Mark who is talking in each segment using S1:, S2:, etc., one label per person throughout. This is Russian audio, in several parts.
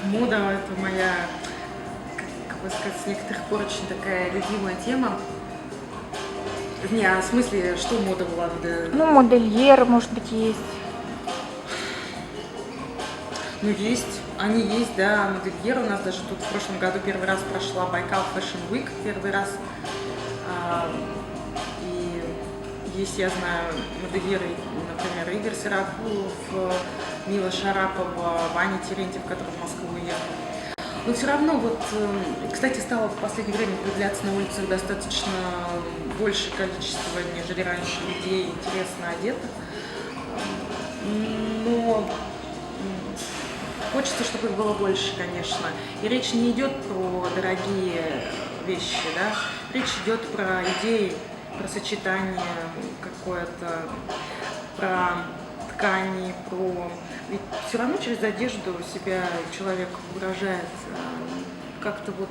S1: Мода — это моя, как бы сказать, с некоторых пор очень такая любимая тема. Не, а в смысле, что мода была? Да.
S2: Ну, модельер, может быть, есть.
S1: Ну, есть, они есть, да, модельеры. У нас даже тут в прошлом году первый раз прошла Байкал Fashion Week, первый раз. А, И есть, я знаю, модельеры, например, Игорь Сарапулов, Мила Шарапова, Ваня Терентьев, который в Москву уехал. Но все равно, вот, кстати, стало в последнее время появляться на улицах достаточно большее количество, нежели раньше, людей интересно одетых. Но хочется, чтобы их было больше, конечно. И речь не идет про дорогие вещи, да? Речь идет про идеи, про сочетание какое-то, про ткани, про... Ведь все равно через одежду себя человек выражает как-то вот...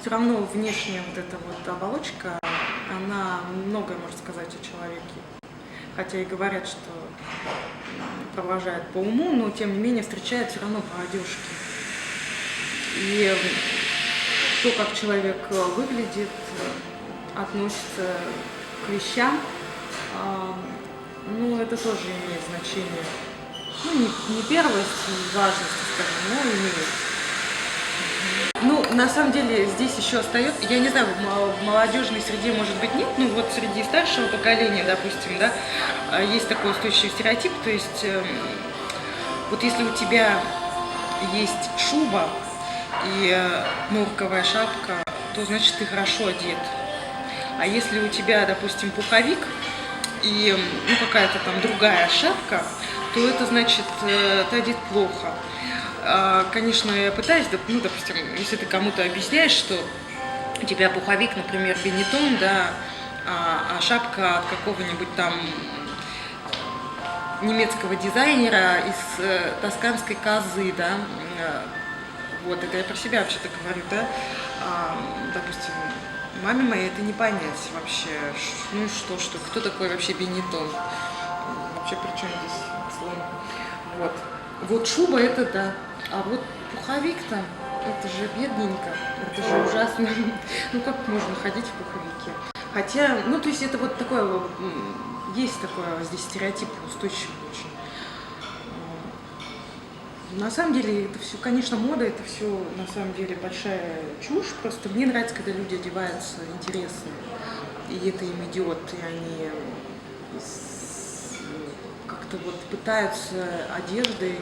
S1: Все равно внешняя вот эта вот оболочка, она многое может сказать о человеке. Хотя и говорят, что провожают по уму, но тем не менее встречают все равно по одежке. И то, как человек выглядит, относится к вещам, ну, это тоже имеет значение. Ну, не первость, не важность, скажем, но имеет. Ну, на самом деле, здесь еще остается, я не знаю, в молодежной среде, может быть, нет, ну вот среди старшего поколения, допустим, да, есть такой устойчивый стереотип, то есть вот если у тебя есть шуба и норковая шапка, то значит ты хорошо одет. А если у тебя, допустим, пуховик и ну, какая-то там другая шапка, то это значит ты одет плохо. Конечно, я пытаюсь, ну, допустим, если ты кому-то объясняешь, что у тебя пуховик, например, Бенетон, да, а шапка от какого-нибудь там немецкого дизайнера из тосканской козы, да, вот, это я про себя вообще-то говорю, да, допустим, маме моей это не понять вообще, ну что, кто такой вообще Бенетон, вообще при чем здесь слон, вот. Вот шуба это да, а вот пуховик там, это же бедненько, это же ужасно. Ну как можно ходить в пуховике? Хотя, ну то есть это вот такое, есть такое здесь стереотип устойчивый очень. На самом деле это все, конечно, мода, это все на самом деле большая чушь. Просто мне нравится, когда люди одеваются интересно, и это им идет, и они как-то вот пытаются одеждой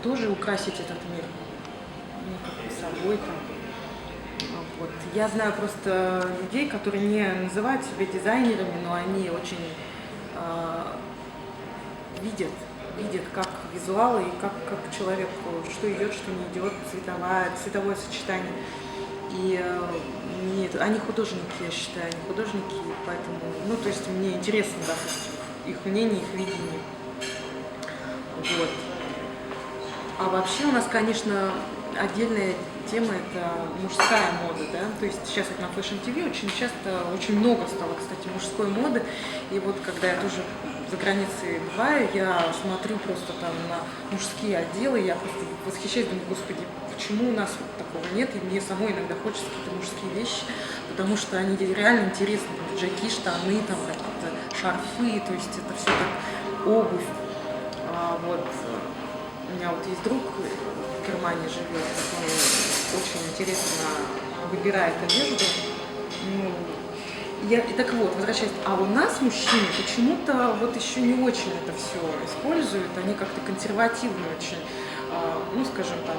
S1: тоже украсить этот мир, ну, как бы собой там. Вот. Я знаю просто людей, которые не называют себя дизайнерами, но они очень видят как визуалы и как человек, что идет, что не идет, цветовое сочетание. И они художники, я считаю, они художники, поэтому, ну, то есть мне интересно, допустим, их мнение, их видение. Вот. А вообще у нас, конечно, отдельная тема – это мужская мода, да, то есть сейчас вот на Fashion TV очень часто, очень много стало, кстати, мужской моды, и вот когда я тоже за границей бываю, я смотрю просто там на мужские отделы, я просто восхищаюсь, думаю, господи, почему у нас вот такого нет, и мне самой иногда хочется какие-то мужские вещи, потому что они реально интересны, джаки, штаны, там какие-то шарфы, то есть это все так, обувь, вот. У меня вот есть друг в Германии живет, он очень интересно выбирает одежду. Ну, и так вот, возвращаясь, а у нас мужчины почему-то вот еще не очень это все используют, они как-то консервативны очень, ну, скажем, там,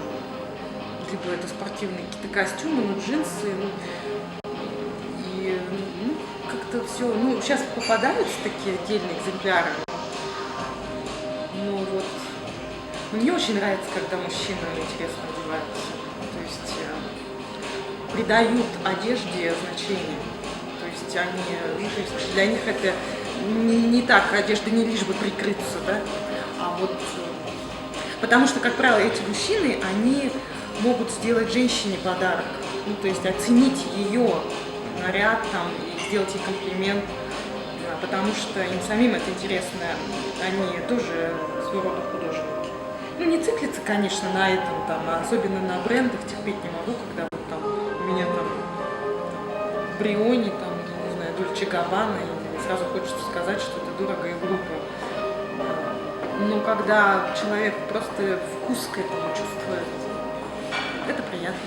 S1: либо это спортивные какие-то костюмы, ну, джинсы, ну, и, ну, как-то все, ну, сейчас попадаются такие отдельные экземпляры, ну, вот. Но мне очень нравится, когда мужчины интересно одеваются, то есть придают одежде значение, то есть они, ну, то есть для них это не так, одежда не лишь бы прикрыться, да, а вот, потому что, как правило, эти мужчины, они могут сделать женщине подарок, ну, то есть оценить ее наряд там и сделать ей комплимент, потому что им самим это интересно, они тоже своего рода художники. Ну, не циклиться, конечно, на этом, там, особенно на брендах терпеть не могу, когда вот там у меня там Бриони, там, не знаю, Дольче Габбана, и сразу хочется сказать, что это дорого и глупо. Но когда человек просто вкус к этому чувствует, это приятно.